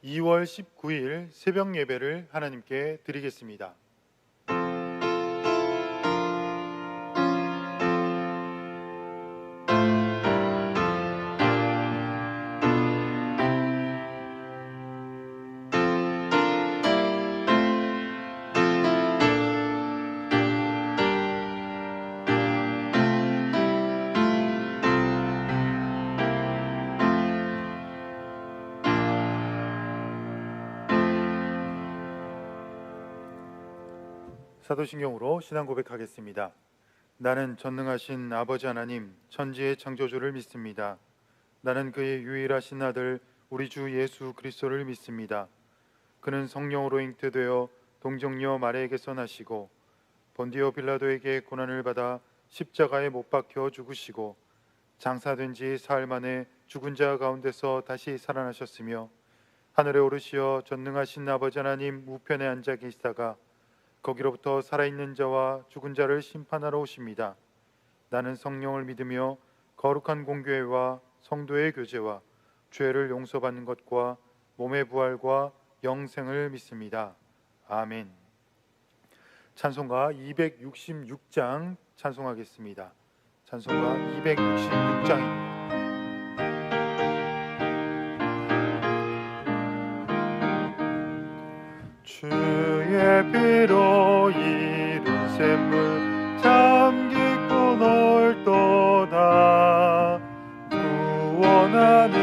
2월 19일 새벽 예배를 하나님께 드리겠습니다. 사도신경으로 신앙 고백하겠습니다. 나는 전능하신 아버지 하나님 천지의 창조주를 믿습니다. 나는 그의 유일하신 아들 우리 주 예수 그리스도를 믿습니다. 그는 성령으로 잉태되어 동정녀 마리아에게서 나시고 본디오 빌라도에게 고난을 받아 십자가에 못 박혀 죽으시고 장사된 지 사흘 만에 죽은 자 가운데서 다시 살아나셨으며 하늘에 오르시어 전능하신 아버지 하나님 우편에 앉아 계시다가 거기로부터 살아있는 자와 죽은 자를 심판하러 오십니다. 나는 성령을 믿으며 거룩한 공교회와 성도의 교제와 죄를 용서받는 것과 몸의 부활과 영생을 믿습니다. 아멘. 찬송가 266장 찬송하겠습니다. 찬송가 266장입니다. 주의 피로 이룬 샘물 참 깊고 넓도다. 구원하는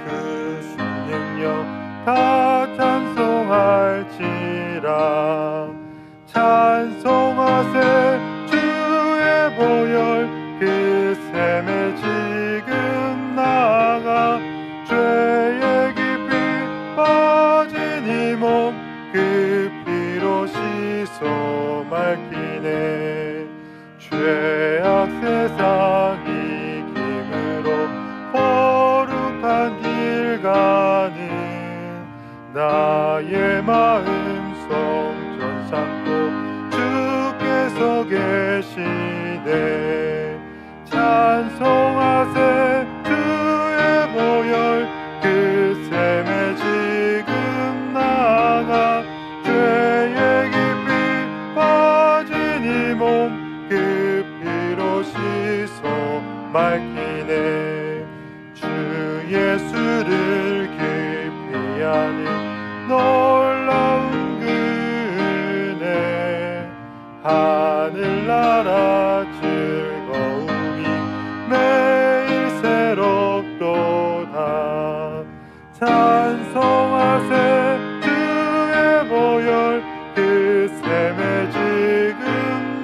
그 신능력 다 찬송할지라. 찬송하세 주의 보혈 그 샘에 지금 나가 죄의 깊이 빠진 이 몸 그 피로 씻어 맑히네. 죄악 세상 이김으로 거룩한 길 가는 나의 마음 성전 삼고 주께서 계시네. 찬송하세 주의 보혈 그 샘에 지금 나가 죄의 깊이 빠진 이 몸 그 피로 씻어 맑히네. 주 예수를 깊이 아는 놀라운 그네 하늘나라 즐거움이 매일 새롭도다. 찬송하세 주의 보혈 그 샘에 지금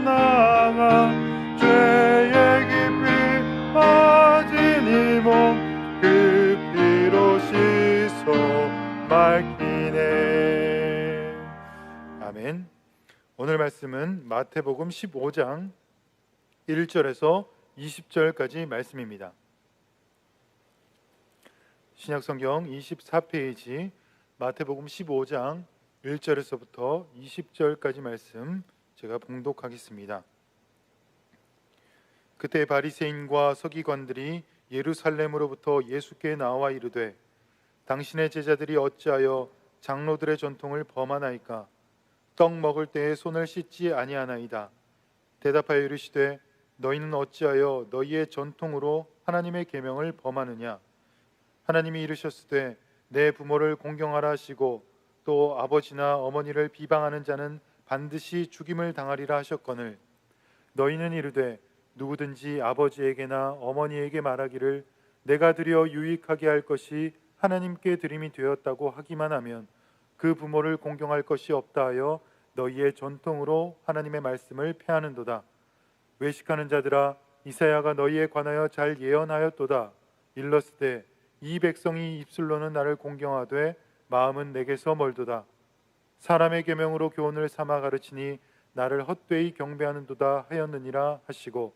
나가 죄의 깊이 빠진 이 몸 그 피로 씻어 맑히네. 아멘. 오늘 말씀은 마태복음 15장 1절에서 20절까지 말씀입니다. 신약성경 24페이지 마태복음 15장 1절에서부터 20절까지 말씀 제가 봉독하겠습니다. 그때 바리새인과 서기관들이 예루살렘으로부터 예수께 나와 이르되 당신의 제자들이 어찌하여 장로들의 전통을 범하나이까? 떡 먹을 때에 손을 씻지 아니하나이다. 대답하여 이르시되 너희는 어찌하여 너희의 전통으로 하나님의 계명을 범하느냐? 하나님이 이르셨으되 내 부모를 공경하라 하시고 또 아버지나 어머니를 비방하는 자는 반드시 죽임을 당하리라 하셨거늘 너희는 이르되 누구든지 아버지에게나 어머니에게 말하기를 내가 드려 유익하게 할 것이 하나님께 드림이 되었다고 하기만 하면 그 부모를 공경할 것이 없다 하여 너희의 전통으로 하나님의 말씀을 폐하는도다. 외식하는 자들아 이사야가 너희에 관하여 잘 예언하였도다. 일러스되 이 백성이 입술로는 나를 공경하되 마음은 내게서 멀도다. 사람의 계명으로 교훈을 삼아 가르치니 나를 헛되이 경배하는도다 하였느니라 하시고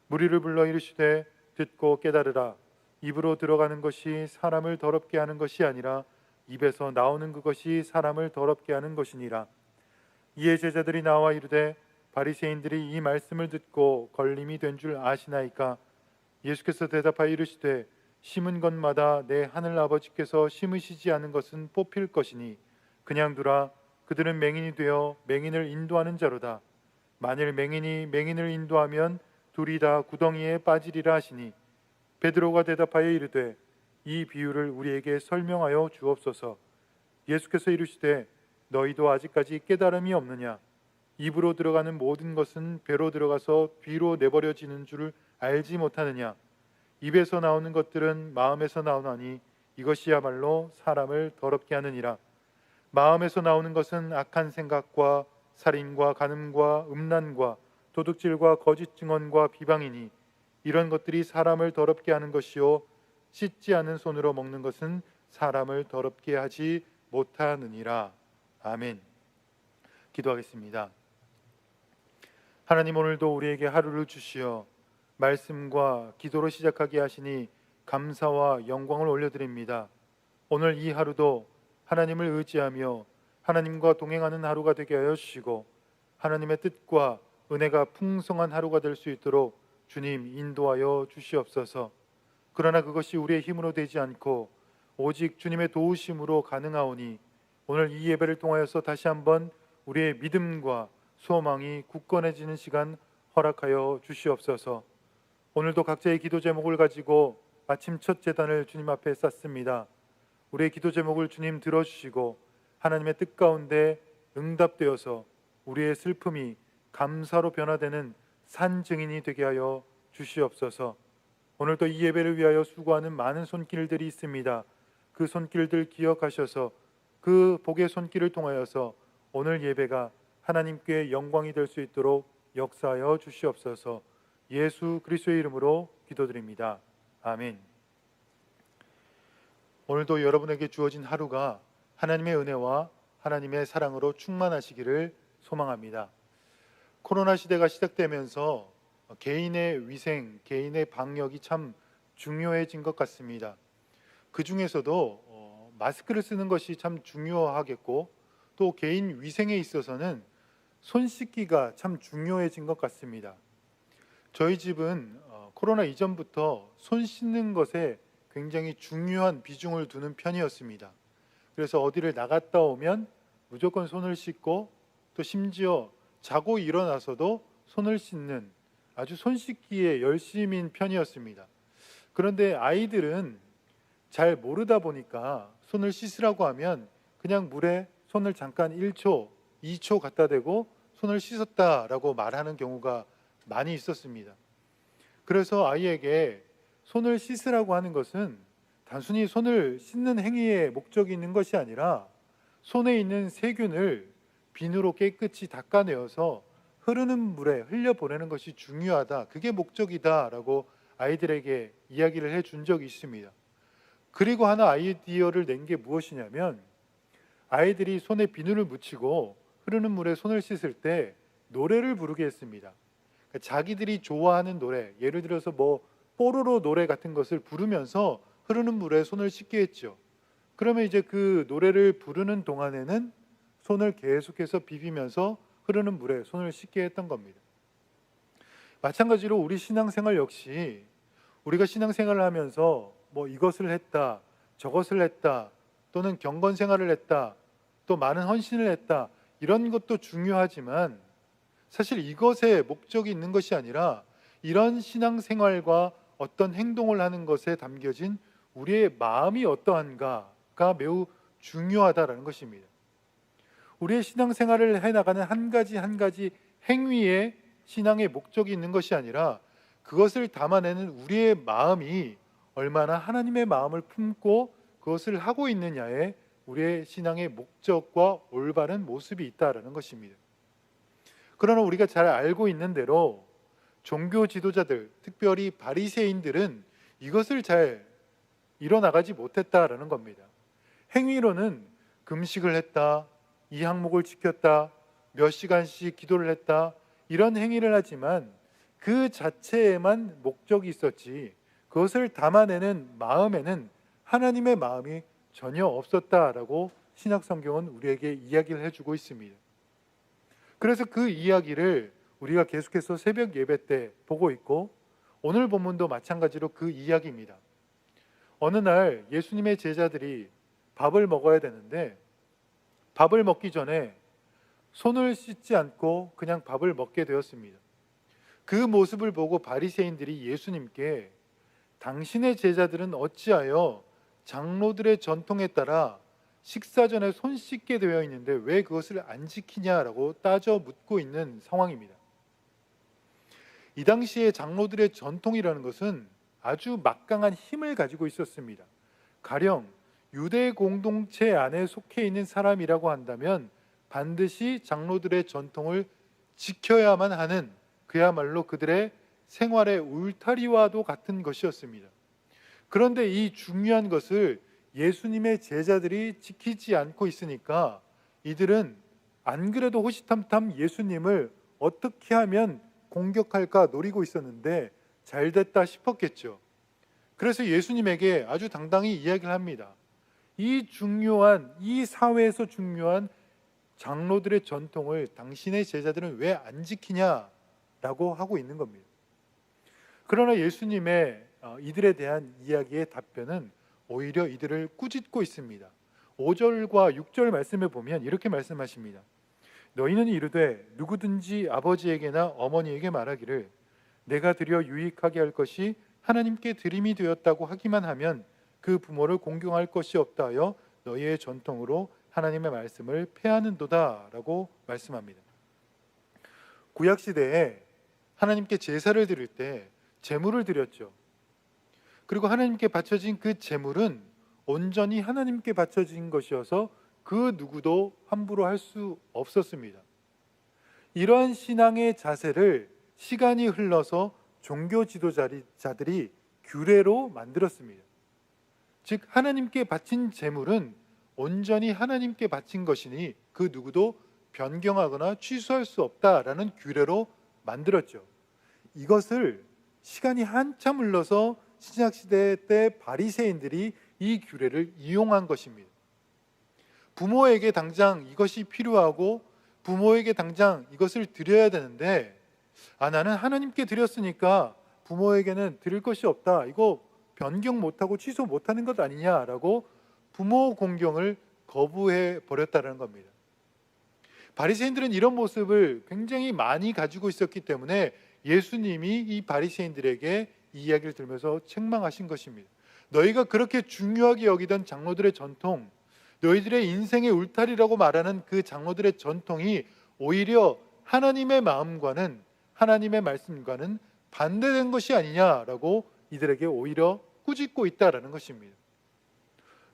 무리를 불러 이르시되 듣고 깨달으라. 입으로 들어가는 것이 사람을 더럽게 하는 것이 아니라 입에서 나오는 그것이 사람을 더럽게 하는 것이니라. 이에 제자들이 나와 이르되 바리새인들이 이 말씀을 듣고 걸림이 된 줄 아시나이까? 예수께서 대답하여 이르시되 심은 것마다 내 하늘 아버지께서 심으시지 않은 것은 뽑힐 것이니 그냥 두라. 그들은 맹인이 되어 맹인을 인도하는 자로다. 만일 맹인이 맹인을 인도하면 둘이 다 구덩이에 빠지리라 하시니 베드로가 대답하여 이르되 이 비유를 우리에게 설명하여 주옵소서. 예수께서 이르시되 너희도 아직까지 깨달음이 없느냐? 입으로 들어가는 모든 것은 배로 들어가서 뒤로 내버려지는 줄을 알지 못하느냐? 입에서 나오는 것들은 마음에서 나오나니 이것이야말로 사람을 더럽게 하느니라. 마음에서 나오는 것은 악한 생각과 살인과 간음과 음란과 도둑질과 거짓 증언과 비방이니 이런 것들이 사람을 더럽게 하는 것이요 씻지 않은 손으로 먹는 것은 사람을 더럽게 하지 못하느니라. 아멘. 기도하겠습니다. 하나님, 오늘도 우리에게 하루를 주시어 말씀과 기도로 시작하게 하시니 감사와 영광을 올려드립니다. 오늘 이 하루도 하나님을 의지하며 하나님과 동행하는 하루가 되게 하여 주시고 하나님의 뜻과 은혜가 풍성한 하루가 될 수 있도록 주님 인도하여 주시옵소서. 그러나 그것이 우리의 힘으로 되지 않고 오직 주님의 도우심으로 가능하오니 오늘 이 예배를 통하여서 다시 한번 우리의 믿음과 소망이 굳건해지는 시간 허락하여 주시옵소서. 오늘도 각자의 기도 제목을 가지고 아침 첫 제단을 주님 앞에 쌓습니다. 우리의 기도 제목을 주님 들어주시고 하나님의 뜻 가운데 응답되어서 우리의 슬픔이 감사로 변화되는 산 증인이 되게 하여 주시옵소서. 오늘도 이 예배를 위하여 수고하는 많은 손길들이 있습니다. 그 손길들 기억하셔서 그 복의 손길을 통하여서 오늘 예배가 하나님께 영광이 될 수 있도록 역사하여 주시옵소서. 예수 그리스도의 이름으로 기도드립니다. 아멘. 오늘도 여러분에게 주어진 하루가 하나님의 은혜와 하나님의 사랑으로 충만하시기를 소망합니다. 코로나 시대가 시작되면서 개인의 위생, 개인의 방역이 참 중요해진 것 같습니다. 그 중에서도 마스크를 쓰는 것이 참 중요하겠고 또 개인 위생에 있어서는 손 씻기가 참 중요해진 것 같습니다. 저희 집은 코로나 이전부터 손 씻는 것에 굉장히 중요한 비중을 두는 편이었습니다. 그래서 어디를 나갔다 오면 무조건 손을 씻고 또 심지어 자고 일어나서도 손을 씻는 아주 손 씻기에 열심인 편이었습니다. 그런데 아이들은 잘 모르다 보니까 손을 씻으라고 하면 그냥 물에 손을 잠깐 1초, 2초 갖다 대고 손을 씻었다라고 말하는 경우가 많이 있었습니다. 그래서 아이에게 손을 씻으라고 하는 것은 단순히 손을 씻는 행위에 목적이 있는 것이 아니라 손에 있는 세균을 비누로 깨끗이 닦아내어서 흐르는 물에 흘려보내는 것이 중요하다. 그게 목적이다라고 아이들에게 이야기를 해준 적이 있습니다. 그리고 하나 아이디어를 낸 게 무엇이냐면 아이들이 손에 비누를 묻히고 흐르는 물에 손을 씻을 때 노래를 부르게 했습니다. 그러니까 자기들이 좋아하는 노래, 예를 들어서 뽀로로 노래 같은 것을 부르면서 흐르는 물에 손을 씻게 했죠. 그러면 이제 그 노래를 부르는 동안에는 손을 계속해서 비비면서 흐르는 물에 손을 씻게 했던 겁니다. 마찬가지로 우리 신앙생활 역시 우리가 신앙생활을 하면서 이것을 했다, 저것을 했다, 또는 경건생활을 했다, 또 많은 헌신을 했다, 이런 것도 중요하지만 사실 이것에 목적이 있는 것이 아니라 이런 신앙생활과 어떤 행동을 하는 것에 담겨진 우리의 마음이 어떠한가가 매우 중요하다라는 것입니다. 우리의 신앙생활을 해나가는 한 가지 한 가지 행위에 신앙의 목적이 있는 것이 아니라 그것을 담아내는 우리의 마음이 얼마나 하나님의 마음을 품고 그것을 하고 있느냐에 우리의 신앙의 목적과 올바른 모습이 있다라는 것입니다. 그러나 우리가 잘 알고 있는 대로 종교 지도자들, 특별히 바리새인들은 이것을 잘 이뤄나가지 못했다라는 겁니다. 행위로는 금식을 했다, 이 항목을 지켰다, 몇 시간씩 기도를 했다, 이런 행위를 하지만 그 자체에만 목적이 있었지 그것을 담아내는 마음에는 하나님의 마음이 전혀 없었다라고 신약성경은 우리에게 이야기를 해주고 있습니다. 그래서 그 이야기를 우리가 계속해서 새벽 예배 때 보고 있고 오늘 본문도 마찬가지로 그 이야기입니다. 어느 날 예수님의 제자들이 밥을 먹어야 되는데 밥을 먹기 전에 손을 씻지 않고 그냥 밥을 먹게 되었습니다. 그 모습을 보고 바리새인들이 예수님께 당신의 제자들은 어찌하여 장로들의 전통에 따라 식사 전에 손 씻게 되어 있는데 왜 그것을 안 지키냐라고 따져 묻고 있는 상황입니다. 이 당시에 장로들의 전통이라는 것은 아주 막강한 힘을 가지고 있었습니다. 가령 유대 공동체 안에 속해 있는 사람이라고 한다면 반드시 장로들의 전통을 지켜야만 하는, 그야말로 그들의 생활의 울타리와도 같은 것이었습니다. 그런데 이 중요한 것을 예수님의 제자들이 지키지 않고 있으니까 이들은 안 그래도 호시탐탐 예수님을 어떻게 하면 공격할까 노리고 있었는데 잘 됐다 싶었겠죠. 그래서 예수님에게 아주 당당히 이야기를 합니다. 이 사회에서 중요한 장로들의 전통을 당신의 제자들은 왜 안 지키냐라고 하고 있는 겁니다. 그러나 예수님의 이들에 대한 이야기의 답변은 오히려 이들을 꾸짖고 있습니다. 5절과 6절 말씀에 보면 이렇게 말씀하십니다. 너희는 이르되 누구든지 아버지에게나 어머니에게 말하기를 내가 드려 유익하게 할 것이 하나님께 드림이 되었다고 하기만 하면 그 부모를 공경할 것이 없다 하여 너희의 전통으로 하나님의 말씀을 폐하는도다 라고 말씀합니다. 구약시대에 하나님께 제사를 드릴 때 제물을 드렸죠. 그리고 하나님께 바쳐진 그 제물은 온전히 하나님께 바쳐진 것이어서 그 누구도 함부로 할 수 없었습니다. 이러한 신앙의 자세를 시간이 흘러서 종교 지도자들이 규례로 만들었습니다. 즉 하나님께 바친 제물은 온전히 하나님께 바친 것이니 그 누구도 변경하거나 취소할 수 없다라는 규례로 만들었죠. 이것을 시간이 한참 흘러서 신약시대 때 바리새인들이 이 규례를 이용한 것입니다. 부모에게 당장 이것이 필요하고 부모에게 당장 이것을 드려야 되는데 나는 하나님께 드렸으니까 부모에게는 드릴 것이 없다, 이거 변경 못하고 취소 못하는 것 아니냐라고 부모 공경을 거부해 버렸다는 겁니다. 바리새인들은 이런 모습을 굉장히 많이 가지고 있었기 때문에 예수님이 이 바리새인들에게 이 이야기를 들으면서 책망하신 것입니다. 너희가 그렇게 중요하게 여기던 장로들의 전통, 너희들의 인생의 울타리라고 말하는 그 장로들의 전통이 오히려 하나님의 마음과는, 하나님의 말씀과는 반대된 것이 아니냐라고 이들에게 오히려 꾸짖고 있다라는 것입니다.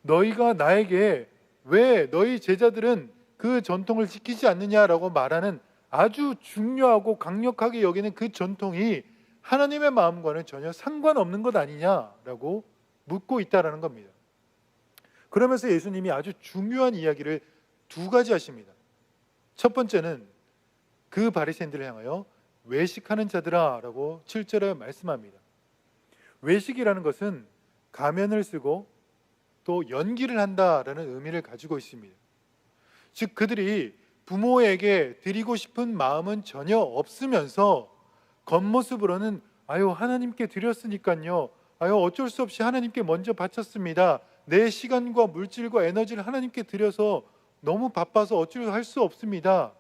너희가 나에게 왜 너희 제자들은 그 전통을 지키지 않느냐라고 말하는 아주 중요하고 강력하게 여기는 그 전통이 하나님의 마음과는 전혀 상관없는 것 아니냐라고 묻고 있다라는 겁니다. 그러면서 예수님이 아주 중요한 이야기를 두 가지 하십니다. 첫 번째는 그 바리새인들을 향하여 외식하는 자들아 라고 7절에 말씀합니다. 외식이라는 것은 가면을 쓰고 또 연기를 한다라는 의미를 가지고 있습니다. 즉 그들이 부모에게 드리고 싶은 마음은 전혀 없으면서 겉모습으로는 하나님께 드렸으니까요, 어쩔 수 없이 하나님께 먼저 바쳤습니다, 내 시간과 물질과 에너지를 하나님께 드려서 너무 바빠서 어찌 할 수 없습니다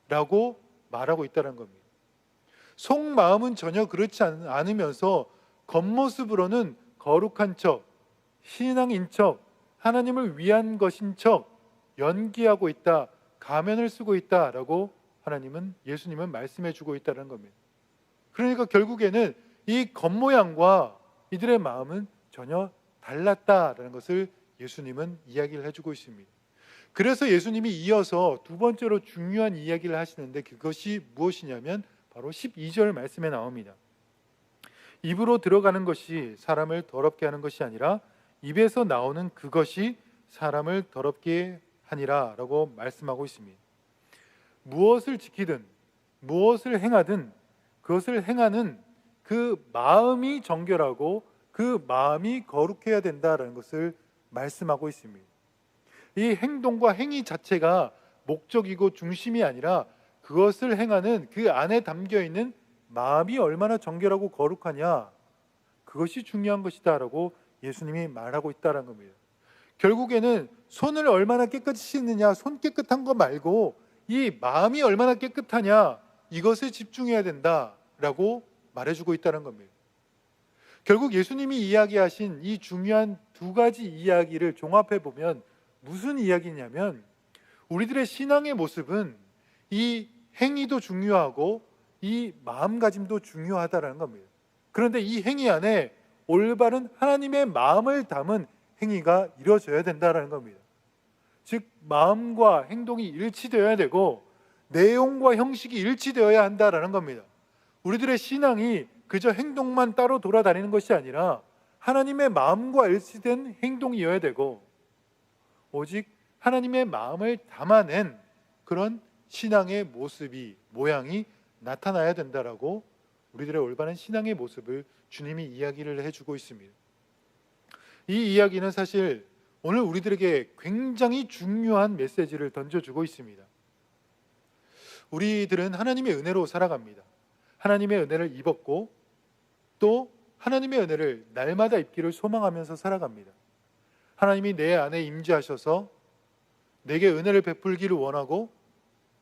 라고 말하고 있다는 겁니다. 속마음은 전혀 그렇지 않으면서 겉모습으로는 거룩한 척, 신앙인 척, 하나님을 위한 것인 척 연기하고 있다, 가면을 쓰고 있다라고 예수님은 말씀해 주고 있다는 겁니다. 그러니까 결국에는 이 겉모양과 이들의 마음은 전혀 달랐다라는 것을 예수님은 이야기를 해주고 있습니다. 그래서 예수님이 이어서 두 번째로 중요한 이야기를 하시는데 그것이 무엇이냐면 바로 12절 말씀에 나옵니다. 입으로 들어가는 것이 사람을 더럽게 하는 것이 아니라 입에서 나오는 그것이 사람을 더럽게 하니라 라고 말씀하고 있습니다. 무엇을 지키든 무엇을 행하든 그것을 행하는 그 마음이 정결하고 그 마음이 거룩해야 된다라는 것을 말씀하고 있습니다. 이 행동과 행위 자체가 목적이고 중심이 아니라 그것을 행하는 그 안에 담겨있는 마음이 얼마나 정결하고 거룩하냐, 그것이 중요한 것이다 라고 예수님이 말하고 있다는 겁니다. 결국에는 손을 얼마나 깨끗이 씻느냐, 손 깨끗한 거 말고 이 마음이 얼마나 깨끗하냐, 이것에 집중해야 된다라고 말해주고 있다는 겁니다. 결국 예수님이 이야기하신 이 중요한 두 가지 이야기를 종합해 보면 무슨 이야기냐면, 우리들의 신앙의 모습은 이 행위도 중요하고 이 마음가짐도 중요하다는 겁니다. 그런데 이 행위 안에 올바른 하나님의 마음을 담은 행위가 이루어져야 된다는 겁니다. 즉 마음과 행동이 일치되어야 되고 내용과 형식이 일치되어야 한다는 겁니다. 우리들의 신앙이 그저 행동만 따로 돌아다니는 것이 아니라 하나님의 마음과 일치된 행동이어야 되고, 오직 하나님의 마음을 담아낸 그런 신앙의 모양이 나타나야 된다라고 우리들의 올바른 신앙의 모습을 주님이 이야기를 해주고 있습니다. 이 이야기는 사실 오늘 우리들에게 굉장히 중요한 메시지를 던져주고 있습니다. 우리들은 하나님의 은혜로 살아갑니다. 하나님의 은혜를 입었고 또 하나님의 은혜를 날마다 입기를 소망하면서 살아갑니다. 하나님이 내 안에 임재하셔서 내게 은혜를 베풀기를 원하고,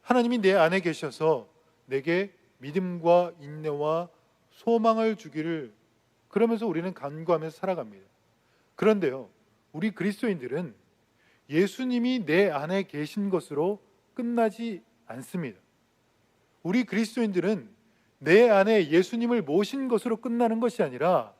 하나님이 내 안에 계셔서 내게 믿음과 인내와 소망을 주기를, 그러면서 우리는 간구하면서 살아갑니다. 그런데요, 우리 그리스도인들은 예수님이 내 안에 계신 것으로 끝나지 않습니다. 우리 그리스도인들은 내 안에 예수님을 모신 것으로 끝나는 것이 아니라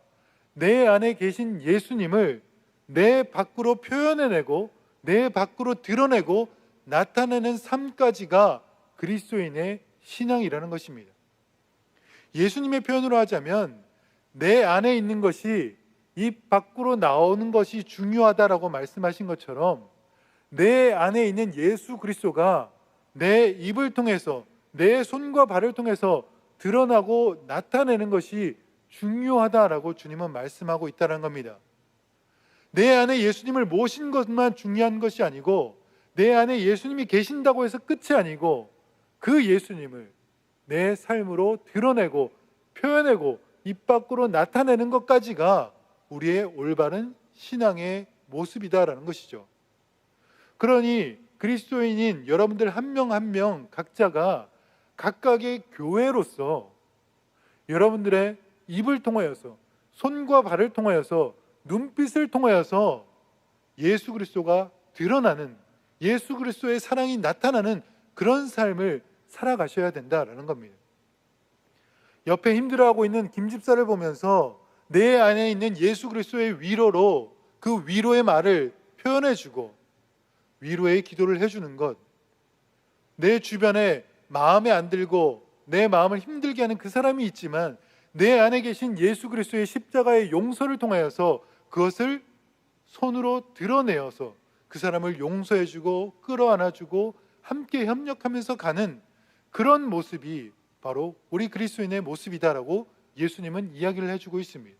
내 안에 계신 예수님을 내 밖으로 표현해내고 내 밖으로 드러내고 나타내는 삶까지가 그리스도인의 신앙이라는 것입니다. 예수님의 표현으로 하자면 내 안에 있는 것이 입 밖으로 나오는 것이 중요하다라고 말씀하신 것처럼, 내 안에 있는 예수 그리스도가 내 입을 통해서, 내 손과 발을 통해서 드러나고 나타내는 것이 중요하다라고 주님은 말씀하고 있다는 겁니다. 내 안에 예수님을 모신 것만 중요한 것이 아니고, 내 안에 예수님이 계신다고 해서 끝이 아니고, 그 예수님을 내 삶으로 드러내고 표현하고 입 밖으로 나타내는 것까지가 우리의 올바른 신앙의 모습이다라는 것이죠. 그러니 그리스도인인 여러분들 한 명 한 명 각자가 각각의 교회로서 여러분들의 입을 통하여서, 손과 발을 통하여서, 눈빛을 통하여서 예수 그리스도가 드러나는, 예수 그리스도의 사랑이 나타나는 그런 삶을 살아가셔야 된다라는 겁니다. 옆에 힘들어하고 있는 김 집사를 보면서 내 안에 있는 예수 그리스도의 위로로 그 위로의 말을 표현해주고 위로의 기도를 해주는 것, 내 주변에 마음에 안 들고 내 마음을 힘들게 하는 그 사람이 있지만 내 안에 계신 예수 그리스도의 십자가의 용서를 통하여서 그것을 손으로 드러내어서 그 사람을 용서해주고 끌어안아주고 함께 협력하면서 가는 그런 모습이 바로 우리 그리스도인의 모습이다라고 예수님은 이야기를 해주고 있습니다.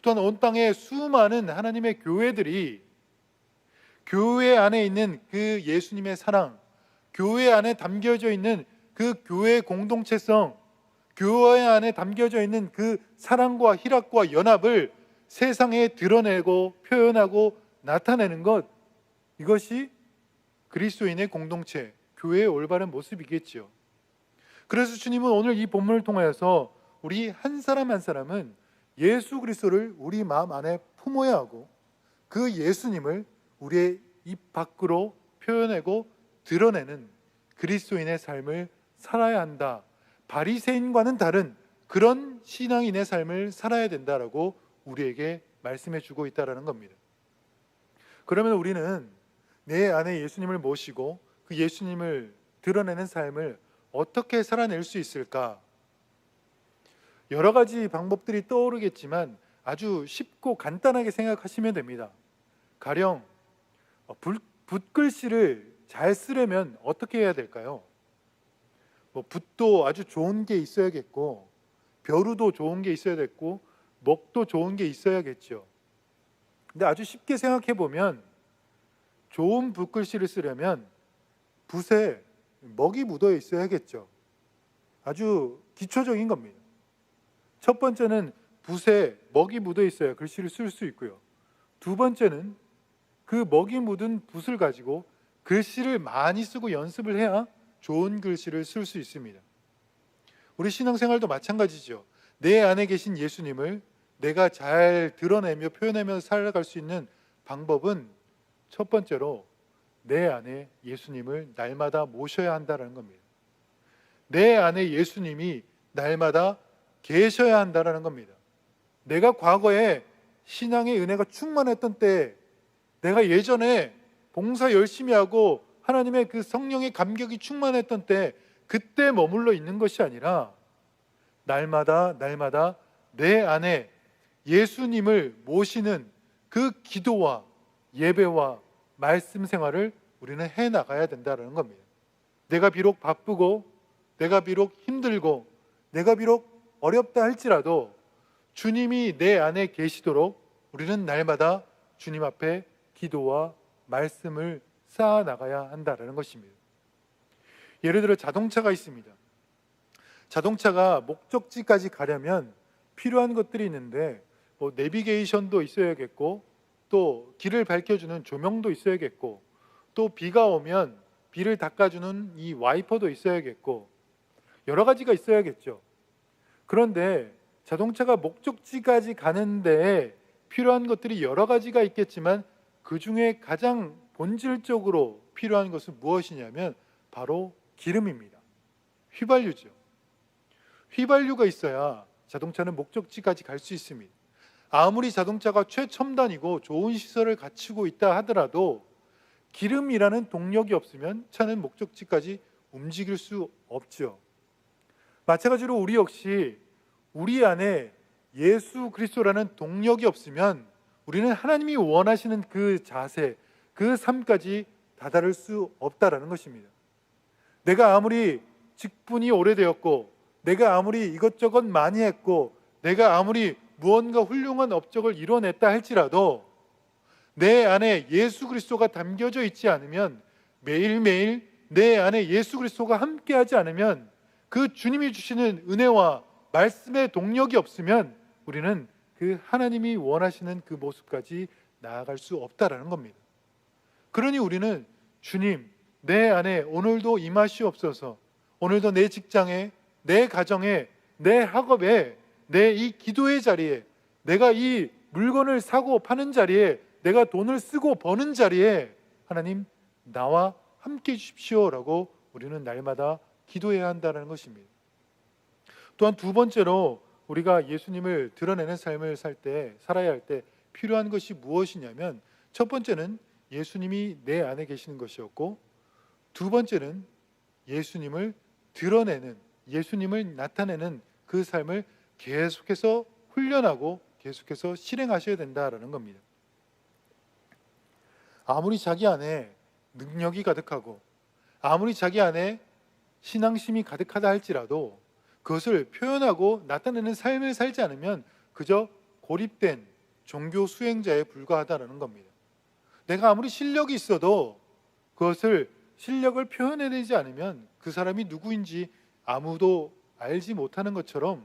또한 온 땅에 수많은 하나님의 교회들이 교회 안에 있는 그 예수님의 사랑, 교회 안에 담겨져 있는 그 교회의 공동체성, 교회 안에 담겨져 있는 그 사랑과 희락과 연합을 세상에 드러내고 표현하고 나타내는 것, 이것이 그리스도인의 공동체, 교회의 올바른 모습이겠죠. 그래서 주님은 오늘 이 본문을 통하여서 우리 한 사람 한 사람은 예수 그리스도를 우리 마음 안에 품어야 하고 그 예수님을 우리의 입 밖으로 표현하고 드러내는 그리스도인의 삶을 살아야 한다. 바리새인과는 다른 그런 신앙인의 삶을 살아야 된다라고 우리에게 말씀해 주고 있다는 겁니다. 그러면 우리는 내 안에 예수님을 모시고 그 예수님을 드러내는 삶을 어떻게 살아낼 수 있을까? 여러 가지 방법들이 떠오르겠지만 아주 쉽고 간단하게 생각하시면 됩니다. 가령 붓글씨를 잘 쓰려면 어떻게 해야 될까요? 붓도 아주 좋은 게 있어야겠고, 벼루도 좋은 게 있어야겠고, 먹도 좋은 게 있어야겠죠. 근데 아주 쉽게 생각해 보면 좋은 붓글씨를 쓰려면 붓에 먹이 묻어 있어야겠죠. 아주 기초적인 겁니다. 첫 번째는 붓에 먹이 묻어 있어야 글씨를 쓸 수 있고요. 두 번째는 그 먹이 묻은 붓을 가지고 글씨를 많이 쓰고 연습을 해야 좋은 글씨를 쓸 수 있습니다. 우리 신앙생활도 마찬가지죠. 내 안에 계신 예수님을 내가 잘 드러내며 표현하며 살아갈 수 있는 방법은 첫 번째로 내 안에 예수님을 날마다 모셔야 한다는 겁니다. 내 안에 예수님이 날마다 계셔야 한다는 겁니다. 내가 과거에 신앙의 은혜가 충만했던 때, 내가 예전에 봉사 열심히 하고 하나님의 그 성령의 감격이 충만했던 때, 그때 머물러 있는 것이 아니라 날마다 내 안에 예수님을 모시는 그 기도와 예배와 말씀 생활을 우리는 해나가야 된다는 겁니다. 내가 비록 바쁘고, 내가 비록 힘들고, 내가 비록 어렵다 할지라도 주님이 내 안에 계시도록 우리는 날마다 주님 앞에 기도와 말씀을 쌓아 나가야 한다는 것입니다. 예를 들어 자동차가 있습니다. 자동차가 목적지까지 가려면 필요한 것들이 있는데 내비게이션도 있어야겠고, 또 길을 밝혀주는 조명도 있어야겠고, 또 비가 오면 비를 닦아주는 이 와이퍼도 있어야겠고, 여러 가지가 있어야겠죠. 그런데 자동차가 목적지까지 가는데 필요한 것들이 여러 가지가 있겠지만 그 중에 가장 본질적으로 필요한 것은 무엇이냐면 바로 기름입니다. 휘발유죠. 휘발유가 있어야 자동차는 목적지까지 갈 수 있습니다. 아무리 자동차가 최첨단이고 좋은 시설을 갖추고 있다 하더라도 기름이라는 동력이 없으면 차는 목적지까지 움직일 수 없죠. 마찬가지로 우리 역시 우리 안에 예수 그리스도라는 동력이 없으면 우리는 하나님이 원하시는 그 자세, 그 삶까지 다다를 수 없다라는 것입니다. 내가 아무리 직분이 오래되었고, 내가 아무리 이것저것 많이 했고, 내가 아무리 무언가 훌륭한 업적을 이뤄냈다 할지라도 내 안에 예수 그리스도가 담겨져 있지 않으면, 매일매일 내 안에 예수 그리스도가 함께하지 않으면, 그 주님이 주시는 은혜와 말씀의 동력이 없으면 우리는 그 하나님이 원하시는 그 모습까지 나아갈 수 없다라는 겁니다. 그러니 우리는 주님, 내 안에 오늘도 임하시옵소서, 오늘도 내 직장에, 내 가정에, 내 학업에, 내 이 기도의 자리에, 내가 이 물건을 사고 파는 자리에, 내가 돈을 쓰고 버는 자리에 하나님 나와 함께 해주십시오라고 우리는 날마다 기도해야 한다는 것입니다. 또한 두 번째로 우리가 예수님을 드러내는 삶을 살아야 할 때 필요한 것이 무엇이냐면, 첫 번째는 예수님이 내 안에 계시는 것이었고, 두 번째는 예수님을 드러내는, 예수님을 나타내는 그 삶을 계속해서 훈련하고 계속해서 실행하셔야 된다라는 겁니다. 아무리 자기 안에 능력이 가득하고 아무리 자기 안에 신앙심이 가득하다 할지라도 그것을 표현하고 나타내는 삶을 살지 않으면 그저 고립된 종교 수행자에 불과하다는 겁니다. 내가 아무리 실력이 있어도 그것을 실력을 표현해내지 않으면 그 사람이 누구인지 아무도 알지 못하는 것처럼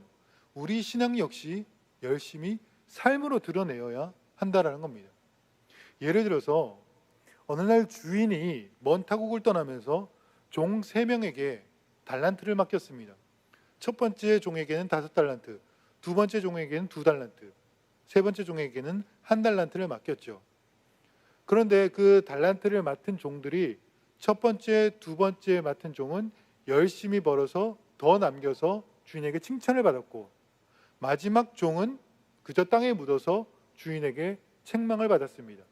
우리 신앙 역시 열심히 삶으로 드러내어야 한다는 겁니다. 예를 들어서 어느 날 주인이 먼 타국을 떠나면서 종 3명에게 달란트를 맡겼습니다. 첫 번째 종에게는 5달란트, 두 번째 종에게는 2달란트, 세 번째 종에게는 1달란트를 맡겼죠. 그런데 그 달란트를 맡은 종들이 첫 번째, 두 번째 맡은 종은 열심히 벌어서 더 남겨서 주인에게 칭찬을 받았고, 마지막 종은 그저 땅에 묻어서 주인에게 책망을 받았습니다.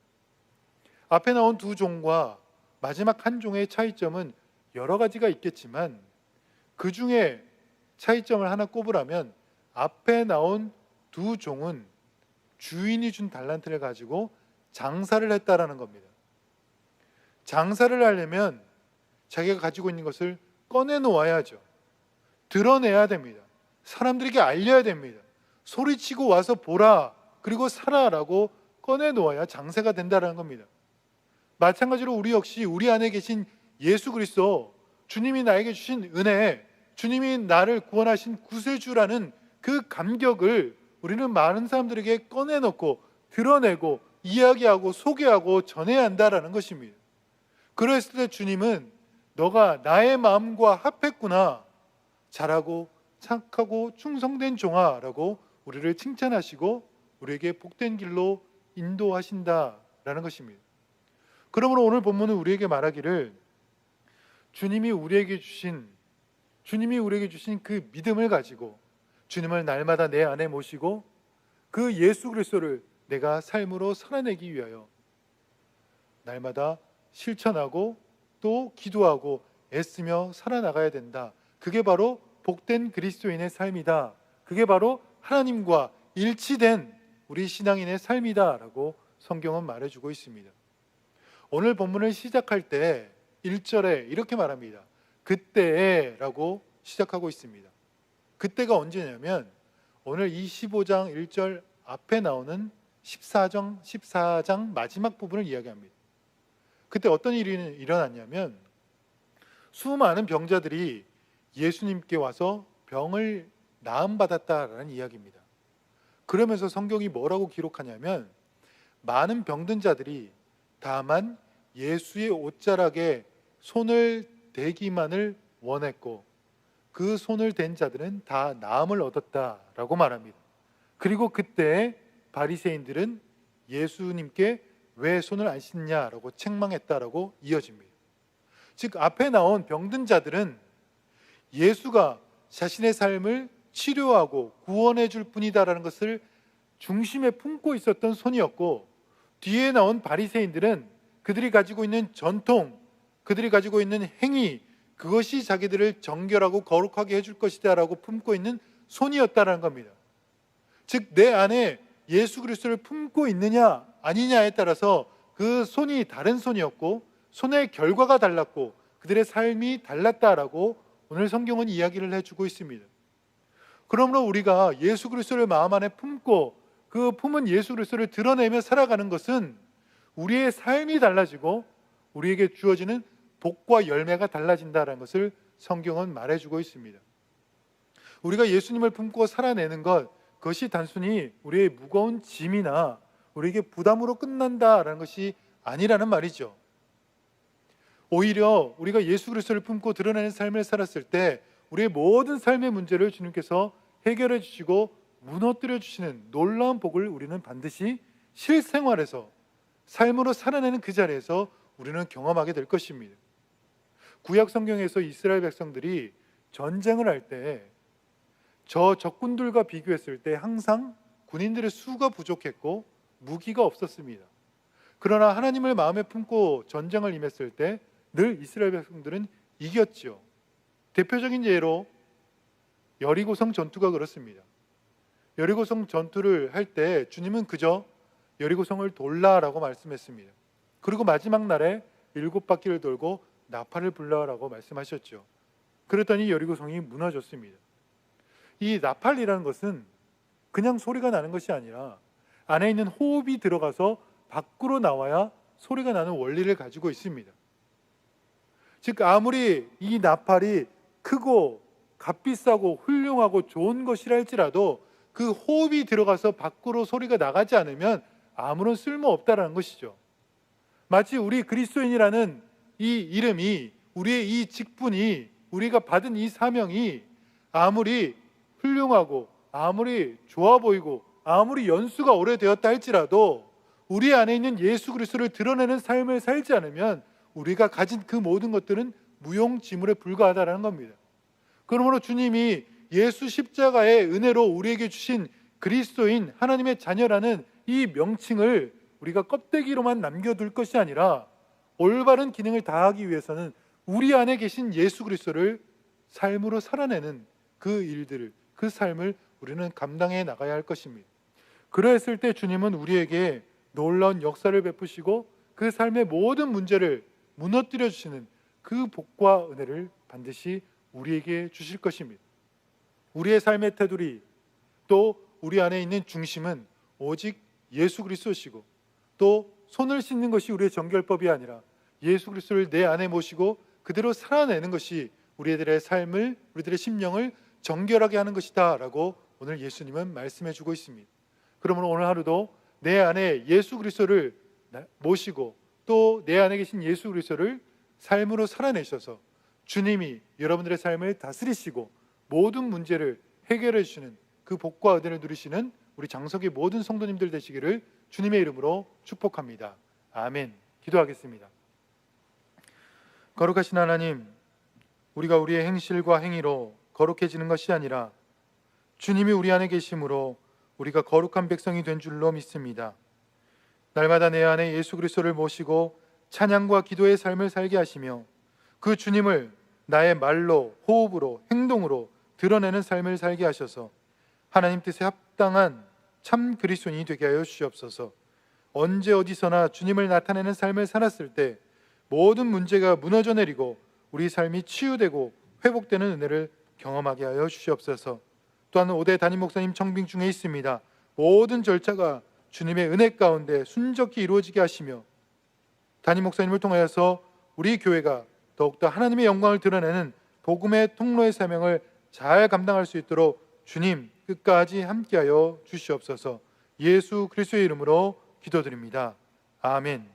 앞에 나온 두 종과 마지막 한 종의 차이점은 여러 가지가 있겠지만 그 중에 차이점을 하나 꼽으라면 앞에 나온 두 종은 주인이 준 달란트를 가지고 장사를 했다라는 겁니다. 장사를 하려면 자기가 가지고 있는 것을 꺼내놓아야죠. 드러내야 됩니다. 사람들에게 알려야 됩니다. 소리치고 와서 보라, 그리고 사라라고 꺼내놓아야 장사가 된다는 겁니다. 마찬가지로 우리 역시 우리 안에 계신 예수 그리스도, 주님이 나에게 주신 은혜, 주님이 나를 구원하신 구세주라는 그 감격을 우리는 많은 사람들에게 꺼내놓고 드러내고 이야기하고 소개하고 전해야 한다라는 것입니다. 그랬을 때 주님은 너가 나의 마음과 합했구나, 잘하고 착하고 충성된 종아라고 우리를 칭찬하시고 우리에게 복된 길로 인도하신다라는 것입니다. 그러므로 오늘 본문은 우리에게 말하기를 주님이 우리에게 주신 그 믿음을 가지고 주님을 날마다 내 안에 모시고 그 예수 그리스도를 내가 삶으로 살아내기 위하여 날마다 실천하고 또 기도하고 애쓰며 살아나가야 된다. 그게 바로 복된 그리스도인의 삶이다. 그게 바로 하나님과 일치된 우리 신앙인의 삶이다 라고 성경은 말해주고 있습니다. 오늘 본문을 시작할 때 1절에 이렇게 말합니다. 그때에 라고 시작하고 있습니다. 그때가 언제냐면 오늘 이 15장 1절 앞에 나오는 14장 마지막 부분을 이야기합니다. 그때 어떤 일이 일어났냐면 수많은 병자들이 예수님께 와서 병을 나음받았다라는 이야기입니다. 그러면서 성경이 뭐라고 기록하냐면 많은 병든 자들이 다만 예수의 옷자락에 손을 대기만을 원했고 그 손을 댄 자들은 다 나음을 얻었다라고 말합니다. 그리고 그때 바리새인들은 예수님께 왜 손을 안 씻냐라고 책망했다라고 이어집니다. 즉 앞에 나온 병든 자들은 예수가 자신의 삶을 치료하고 구원해 줄 뿐이다라는 것을 중심에 품고 있었던 손이었고, 뒤에 나온 바리새인들은 그들이 가지고 있는 전통, 그들이 가지고 있는 행위, 그것이 자기들을 정결하고 거룩하게 해줄 것이다 라고 품고 있는 손이었다라는 겁니다. 즉 내 안에 예수 그리스도를 품고 있느냐 아니냐에 따라서 그 손이 다른 손이었고 손의 결과가 달랐고 그들의 삶이 달랐다라고 오늘 성경은 이야기를 해주고 있습니다. 그러므로 우리가 예수 그리스도를 마음 안에 품고 그 품은 예수 그리스도를 드러내며 살아가는 것은 우리의 삶이 달라지고 우리에게 주어지는 복과 열매가 달라진다는 것을 성경은 말해주고 있습니다. 우리가 예수님을 품고 살아내는 것, 그것이 단순히 우리의 무거운 짐이나 우리에게 부담으로 끝난다라는 것이 아니라는 말이죠. 오히려 우리가 예수 그리스도를 품고 드러내는 삶을 살았을 때 우리의 모든 삶의 문제를 주님께서 해결해 주시고 무너뜨려 주시는 놀라운 복을 우리는 반드시 실생활에서 삶으로 살아내는 그 자리에서 우리는 경험하게 될 것입니다. 구약 성경에서 이스라엘 백성들이 전쟁을 할 때 저 적군들과 비교했을 때 항상 군인들의 수가 부족했고 무기가 없었습니다. 그러나 하나님을 마음에 품고 전쟁을 임했을 때 늘 이스라엘 백성들은 이겼죠. 대표적인 예로 여리고성 전투가 그렇습니다. 여리고성 전투를 할 때 주님은 그저 여리고성을 돌라라고 말씀했습니다. 그리고 마지막 날에 7바퀴를 돌고 나팔을 불라라고 말씀하셨죠. 그랬더니 여리고성이 무너졌습니다. 이 나팔이라는 것은 그냥 소리가 나는 것이 아니라 안에 있는 호흡이 들어가서 밖으로 나와야 소리가 나는 원리를 가지고 있습니다. 즉 아무리 이 나팔이 크고 값비싸고 훌륭하고 좋은 것이라 할지라도 그 호흡이 들어가서 밖으로 소리가 나가지 않으면 아무런 쓸모 없다라는 것이죠. 마치 우리 그리스도인이라는 이 이름이, 우리의 이 직분이, 우리가 받은 이 사명이 아무리 훌륭하고 아무리 좋아 보이고 아무리 연수가 오래되었다 할지라도 우리 안에 있는 예수 그리스도를 드러내는 삶을 살지 않으면 우리가 가진 그 모든 것들은 무용지물에 불과하다는 겁니다. 그러므로 주님이 예수 십자가의 은혜로 우리에게 주신 그리스도인 하나님의 자녀라는 이 명칭을 우리가 껍데기로만 남겨둘 것이 아니라 올바른 기능을 다하기 위해서는 우리 안에 계신 예수 그리스도를 삶으로 살아내는 그 일들을, 그 삶을 우리는 감당해 나가야 할 것입니다. 그랬을 때 주님은 우리에게 놀라운 역사를 베푸시고 그 삶의 모든 문제를 무너뜨려 주시는 그 복과 은혜를 반드시 우리에게 주실 것입니다. 우리의 삶의 테두리, 또 우리 안에 있는 중심은 오직 예수 그리스도시고, 또 손을 씻는 것이 우리의 정결법이 아니라 예수 그리스도를 내 안에 모시고 그대로 살아내는 것이 우리들의 삶을, 우리들의 심령을 정결하게 하는 것이다 라고 오늘 예수님은 말씀해 주고 있습니다. 그러므로 오늘 하루도 내 안에 예수 그리스도를 모시고 또 내 안에 계신 예수 그리스도를 삶으로 살아내셔서 주님이 여러분들의 삶을 다스리시고 모든 문제를 해결해 주시는 그 복과 은혜를 누리시는 우리 장석의 모든 성도님들 되시기를 주님의 이름으로 축복합니다. 아멘. 기도하겠습니다. 거룩하신 하나님, 우리가 우리의 행실과 행위로 거룩해지는 것이 아니라 주님이 우리 안에 계심으로 우리가 거룩한 백성이 된 줄로 믿습니다. 날마다 내 안에 예수 그리스도를 모시고 찬양과 기도의 삶을 살게 하시며 그 주님을 나의 말로, 호흡으로, 행동으로 드러내는 삶을 살게 하셔서 하나님 뜻에 합당한 참 그리스도인이 되게 하여 주시옵소서. 언제 어디서나 주님을 나타내는 삶을 살았을 때 모든 문제가 무너져 내리고 우리 삶이 치유되고 회복되는 은혜를 경험하게 하여 주시옵소서. 또한 5대 담임 목사님 청빙 중에 있습니다. 모든 절차가 주님의 은혜 가운데 순적히 이루어지게 하시며 담임 목사님을 통하여서 우리 교회가 더욱더 하나님의 영광을 드러내는 복음의 통로의 사명을 잘 감당할 수 있도록 주님 끝까지 함께하여 주시옵소서. 예수 그리스도의 이름으로 기도드립니다. 아멘.